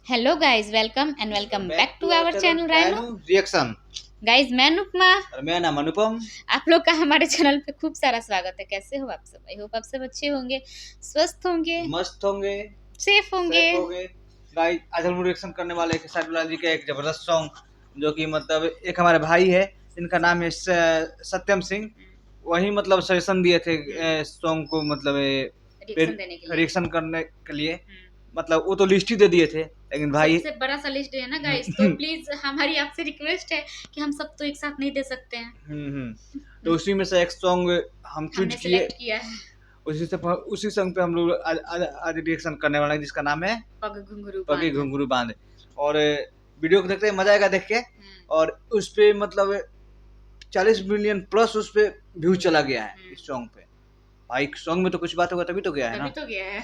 Hello guys, welcome and welcome back to our channel Rhino Reaction. Guys. मैं अनुपमा, और मेरा नाम अनुपम। आप लोग का हमारे चैनल पे खूब सारा स्वागत है। कैसे हो आप सब? आई होप आप सब अच्छे होंगे, स्वस्थ होंगे, मस्त होंगे, सेफ होंगे। सेफ होंगे। गाइस आज हम रिएक्शन करने वाले हैं खेसारी लाल जी का एक जबरदस्त सॉन्ग, जो कि मतलब एक हमारे भाई है, इनका नाम है सत्यम सिंह। वही मतलब सजेशन दिए थे सॉन्ग को, मतलब रिएक्शन देने के लिए। रिएक्शन करने के लिए। मतलब वो तो लिस्ट ही दे दिए थे, लेकिन भाई सबसे बड़ा सा लिस्ट है ना गाइस, तो प्लीज हमारी आपसे रिक्वेस्ट है कि हम सब तो एक साथ नहीं दे सकते हैं। तो उसी में से एक सॉन्ग हम चूज हमने किए। सिलेक्ट किया है उसी सॉन्ग पे हम लोग आज रिएक्शन करने वाले हैं, जिसका नाम है पग घुंघरू पगे बांध। घुंघरू बांध। और वीडियो को देखते हैं, मजा आएगा देख के। और उस पे मतलब 40 मिलियन प्लस उस पे व्यू चला गया है इस सॉन्ग पे। भाई सॉन्ग में तो कुछ बात होगा तभी तो गया है ना। तभी तो गया है।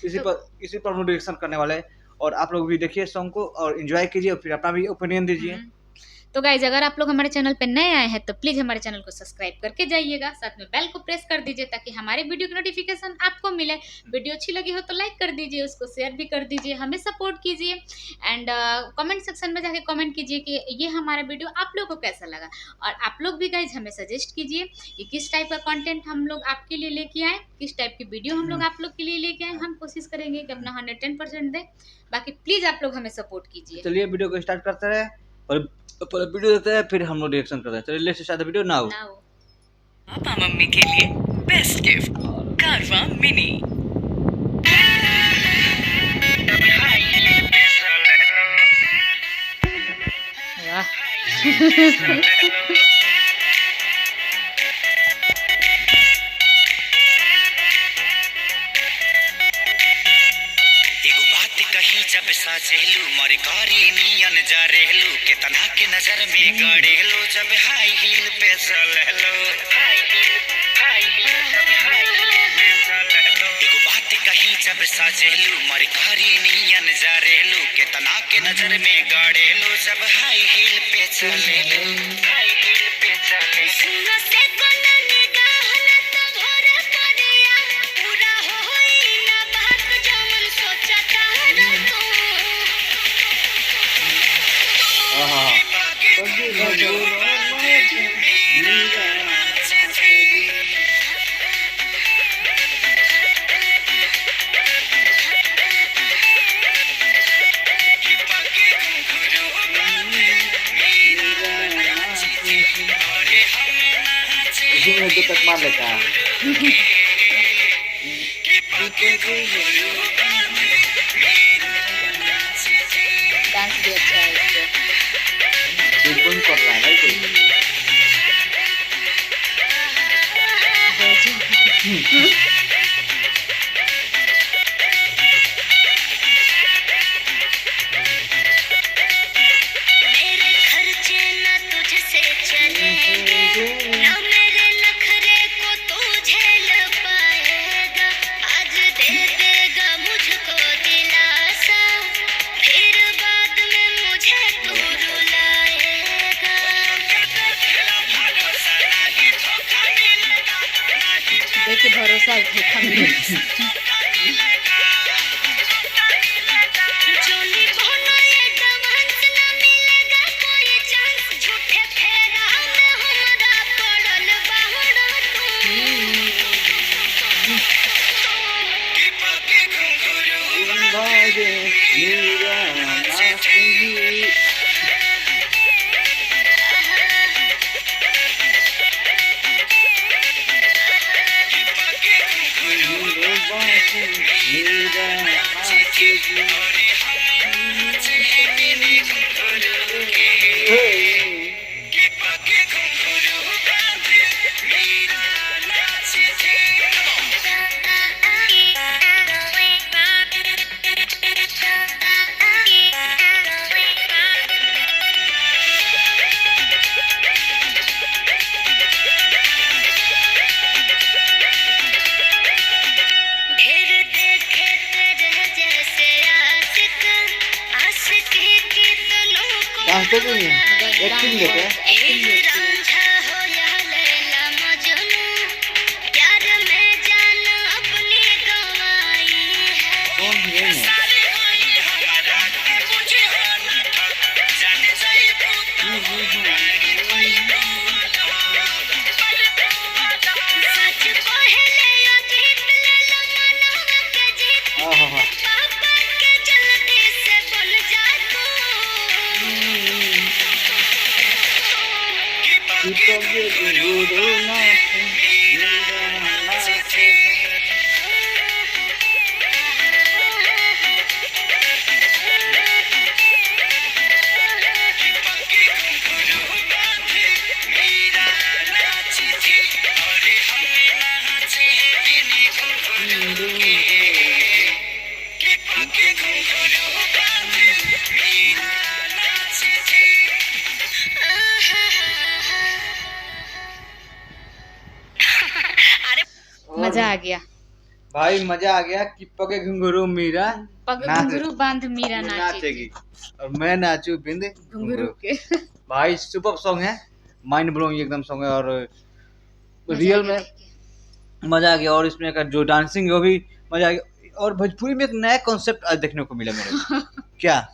इसी पर हम लोग रिएक्शन करने वाले हैं। और आप लोग भी देखिए सॉन्ग को और एंजॉय कीजिए, और फिर अपना भी ओपिनियन दीजिए। तो गाइज, अगर आप लोग हमारे चैनल पे नए आए हैं तो प्लीज हमारे चैनल को सब्सक्राइब करके जाइएगा, साथ में बेल को प्रेस कर दीजिए ताकि हमारे वीडियो की नोटिफिकेशन आपको मिले। वीडियो अच्छी लगी हो तो लाइक कर दीजिए, उसको शेयर भी कर दीजिए, हमें सपोर्ट कीजिए। एंड कमेंट सेक्शन में जाके कमेंट कीजिए कि ये हमारा वीडियो आप लोग को कैसा लगा। और आप लोग भी गाइज हमें सजेस्ट कीजिए कि किस टाइप का कंटेंट हम लोग आपके लिए लेके आए, किस टाइप की वीडियो हम लोग आप लोग के लिए लेके आए। हम कोशिश करेंगे कि अपना 110% दें। बाकी प्लीज आप लोग हमें सपोर्ट कीजिए। चलिए वीडियो को स्टार्ट करते हैं, और पहले वीडियो देखते हैं, फिर हम लोग रिएक्शन करते हैं। चलिए let's start the video now. Papa mummy के लिए बेस्ट गिफ्ट कारवा मिनी। एगो बात कही जब साचेलू मोरे कारी नियन जा रेलू के तना के नजर में गड़ेलू जब हाई हील पे चलेलू। एगो बात कही जब साचेलू मोरे कारी नियन जा रेलू के तना के नजर में गड़ेलू जब हाई हील पे चलेलू। इसी में जो तक मार लेता है। डांस भी अच्छा है इसका। बिल्कुल कर रहा है भाई मेरे खर्चे न तुझसे चलेंगे, ना मेरे नखरे को तू झेल पाएगा। आज दे देगा मुझको दिलासा, फिर बाद में मुझे तू रुलाएगा। देखिए, भरोसा धोखा मिलेगा। जोनी बोलो ये डांस ना मिलेगा कोई चांस, झूठे फेरा में हमरा पड़ल बाहर भागे मेरा नाचेगी। ढेर देखे तेरे जैसे आशिक, आशिकी कितनों को डांस तो नहीं है, एक्टिंग देखो। एक्टिंग भी अच्छी है। रांझा हो या लैला मजनू, प्यार में जान अपनी गंवाई है। कौन है? सारी हुई हमारा पगे घुंघरू नाचे, मीरा नाचे। मजा आ गया भाई मजा आ गया कि पगे घुंघरू मीरा पग नाच- घुंघरू बांध मीरा नाचेगी नाचेगी और मैं नाचू बिंद घुंघरू के भाई सुपर सॉन्ग है, माइंड ब्लोइंग एकदम सॉन्ग है। और मजा रियल आ गया, में मजा आ गया। और इसमें का जो डांसिंग है वो भी मजा आ गया। और भोजपुरी में एक नया कॉन्सेप्ट आज देखने को मिला मेरे को। क्या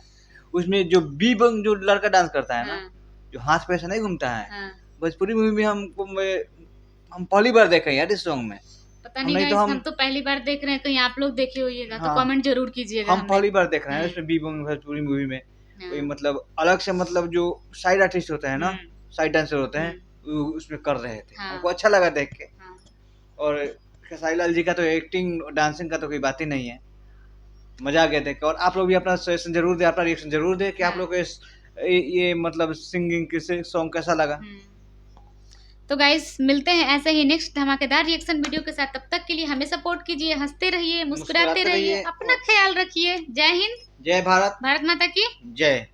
उसमें जो बी बंग जो लड़का डांस करता है ना, हाँ, जो हाथ पे ऐसा नहीं घूमता है, हाँ। भोजपुरी मूवी में हम पहली बार देखे यार इस सॉन्ग में। पता नहीं नहीं guys, तो हम तो पहली बार देख रहे हैं, कहीं आप लोग देखे होइएगा तो हाँ। कमेंट जरूर कीजिएगा हम हमें। पहली बार देख रहे हैं हम्म। इसमें बी बंग भोजपुरी मूवी में। हाँ, कोई मतलब अलग से मतलब जो साइड आर्टिस्ट होते हैं ना, हम्म, साइड डांसर होते हैं, वो उसमें कर रहे थे। हाँ। हमको अच्छा लगा देख के। हाँ। और खेसारी लाल जी का तो एक्टिंग डांसिंग का तो कोई बात ही नहीं है। मजा आ गया देख के। और आप लोग भी अपना सजेशन जरूर दे, अपना रिएक्शन जरूर दे कि आप हाँ। लोग को ये मतलब सिंगिंग किसे सॉन्ग कैसा लगा। तो गाइस मिलते हैं ऐसे ही नेक्स्ट धमाकेदार रिएक्शन वीडियो के साथ। तब तक के लिए हमें सपोर्ट कीजिए, हंसते रहिए, मुस्कुराते मुस्कुराते रहिए, रहिए। अपना ख्याल रखिए। जय हिंद, जय भारत, भारत माता की जय।